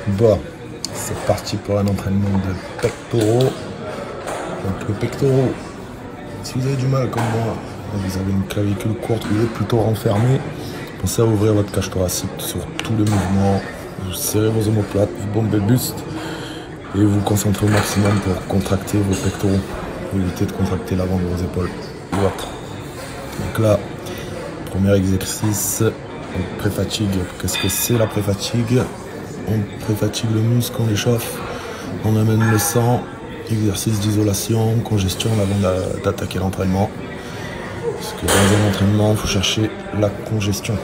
Bon, c'est parti pour un entraînement de pectoraux. Donc le pectoraux, si vous avez du mal comme moi, vous avez une clavicule courte, vous êtes plutôt renfermé, pensez à ouvrir votre cage thoracique sur tous les mouvements, vous serrez vos omoplates, vous bombez le buste et vous vous concentrez au maximum pour contracter vos pectoraux, pour éviter de contracter l'avant de vos épaules ou autre. Donc là, premier exercice, pré-fatigue. Qu'est-ce que c'est la pré-fatigue? On pré-fatigue le muscle, on l'échauffe, on amène le sang, exercice d'isolation, congestion avant d'attaquer l'entraînement. Parce que dans un entraînement, il faut chercher la congestion.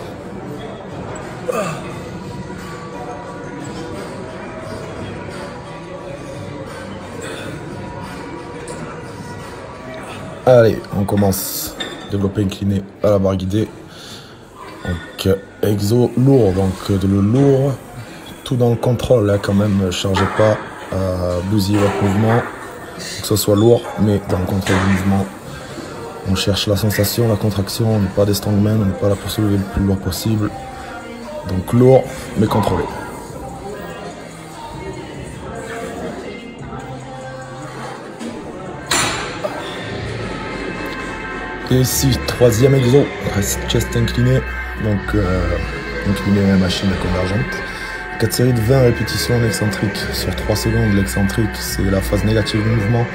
Allez, on commence. Développé incliné à la barre guidée. Donc exo lourd, donc de le lourd, tout dans le contrôle, là quand même, chargez pas à bousiller votre mouvement, que ce soit lourd, mais dans le contrôle du mouvement. On cherche la sensation, la contraction, on n'est pas des strongmen, on n'est pas là pour se lever le plus lourd possible. Donc lourd, mais contrôlé. Et ici, troisième exo, reste chest incliné, donc incliné la machine convergente. 4 séries de 20 répétitions en excentrique sur 3 secondes. L'excentrique, c'est la phase négative du mouvement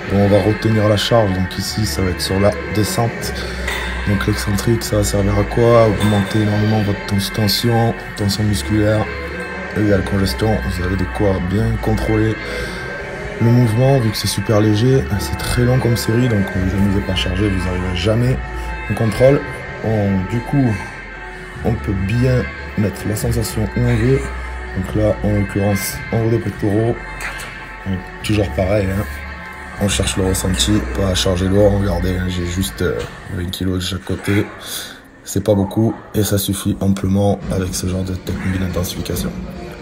dont on va retenir la charge. Donc ici, ça va être sur la descente. Donc l'excentrique, ça va servir à quoi? Augmenter énormément votre tension musculaire, égale congestion. Vous avez de quoi bien contrôler le mouvement, vu que c'est super léger. C'est très long comme série, donc ne vous amusez pas à charger, vous n'arriverez jamais en contrôle. Du coup, on peut bien mettre la sensation où on veut. Donc là, en l'occurrence, en haut des pectoraux, donc, toujours pareil, hein. On cherche le ressenti, pas à charger lourd. Regardez, hein, j'ai juste 20 kg de chaque côté, c'est pas beaucoup et ça suffit amplement avec ce genre de technique d'intensification.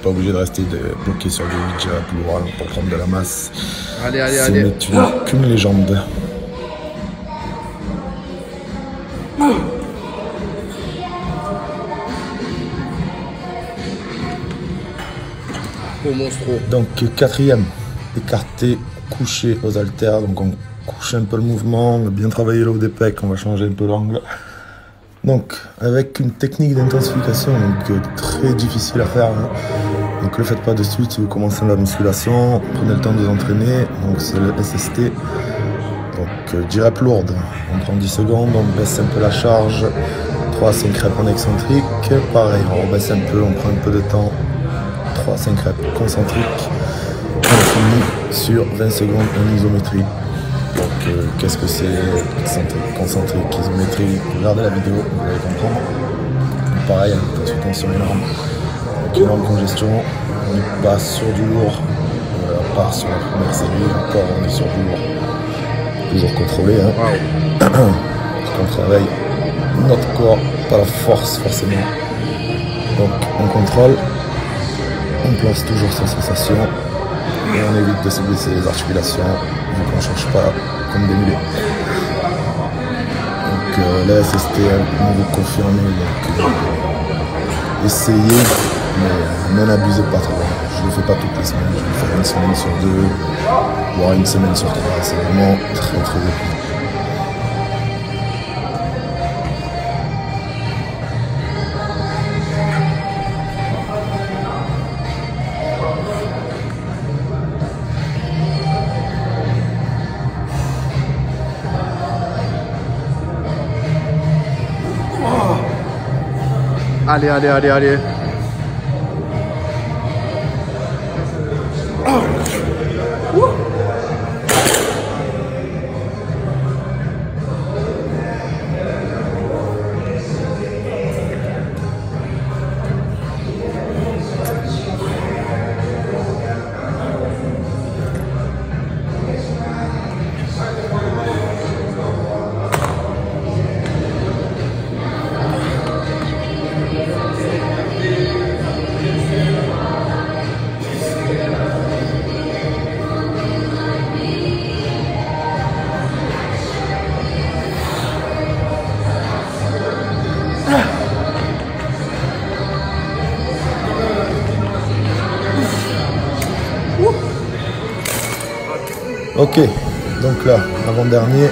Pas obligé de rester bloqué sur des widgets lourds pour prendre de la masse. Allez. Ce n'est qu'une légende. Oh, monstro. Donc quatrième, écarté, couché aux haltères. Donc on couche un peu le mouvement, on a bien travaillé le haut des pecs, on va changer un peu l'angle. Donc avec une technique d'intensification très difficile à faire, hein. Donc ne le faites pas de suite si vous commencez la musculation, prenez le temps de vous entraîner. Donc c'est le SST. Donc 10 reps lourdes, on prend 10 secondes, on baisse un peu la charge, 3 à 5 reps en excentrique. Pareil, on rebaisse un peu, on prend un peu de temps, 3 à 5 reps concentriques. On finit sur 20 secondes en isométrie. Donc qu'est-ce que c'est excentrique, concentrique, isométrie? Regardez la vidéo, vous allez comprendre. Donc, pareil, tension énorme, avec énorme congestion. On n'est pas sur du lourd, à part sur la première série, encore on est sur du lourd. Toujours contrôlé, hein. Wow. Parce qu'on travaille notre corps, pas la force forcément. Donc on contrôle, on place toujours sa sensation et on évite de se blesser les articulations vu qu'on ne cherche pas comme des mulets. Donc la SST, on vous confirme, donc essayez, mais n'en abusez pas trop. Je ne le fais pas toutes les semaines, je vais le faire une semaine sur 2, voire une semaine sur 3, c'est vraiment très épuisant. Allez. Ok, donc là, avant-dernier,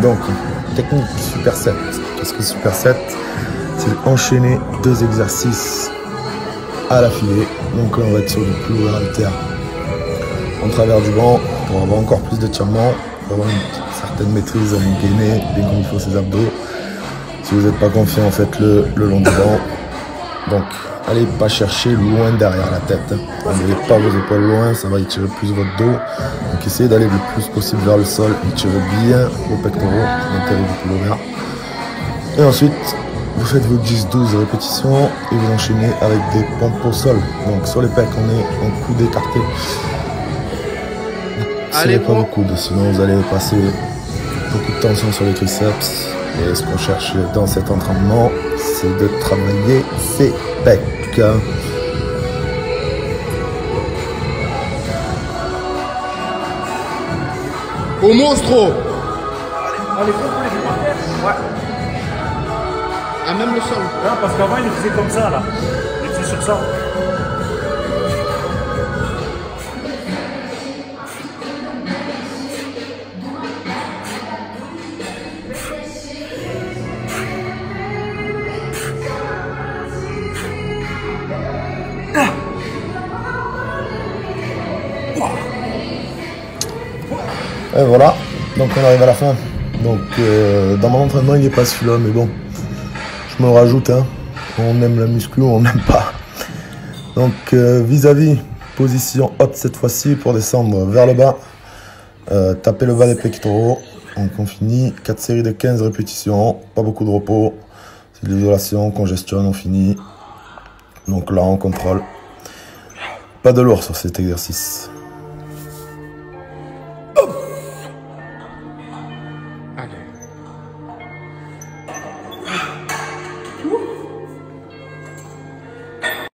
donc technique superset. Qu'est-ce que superset? C'est enchaîner 2 exercices à l'affilée. Donc là, on va être sur du plus lourd halter en travers du banc pour avoir encore plus d'étirement, pour avoir une certaine maîtrise à gainer bien comme il faut ses abdos. Si vous n'êtes pas confiant, faites-le le long du banc. Donc, allez pas chercher loin derrière la tête. N'envoyez pas vos épaules loin, ça va étirer plus votre dos. Donc, essayez d'aller le plus possible vers le sol. Étirez bien vos pectoraux, l'intérieur du pullover. Et ensuite, vous faites vos 10-12 répétitions et vous enchaînez avec des pompes au sol. Donc, sur les pecs, on est en coude écarté. Serrez pas vos coudes, sinon vous allez passer beaucoup de tension sur les triceps. Et ce qu'on cherche dans cet entraînement, c'est de travailler ses pecs. Au monstro. Allez, faut qu'on les fait par terre. Ouais. À même le sol. Non, parce qu'avant, il les faisait comme ça, là. Il les faisait sur ça. Et voilà, donc on arrive à la fin. Donc dans mon entraînement il n'est pas celui-là, mais bon, je me le rajoute, hein. On aime la muscu ou on n'aime pas. Donc vis-à-vis, position haute cette fois-ci pour descendre vers le bas. Taper le bas des pectoraux. Donc on finit 4 séries de 15 répétitions, pas beaucoup de repos. C'est de l'isolation, on congestionne, on finit. Donc là on contrôle. Pas de lourd sur cet exercice.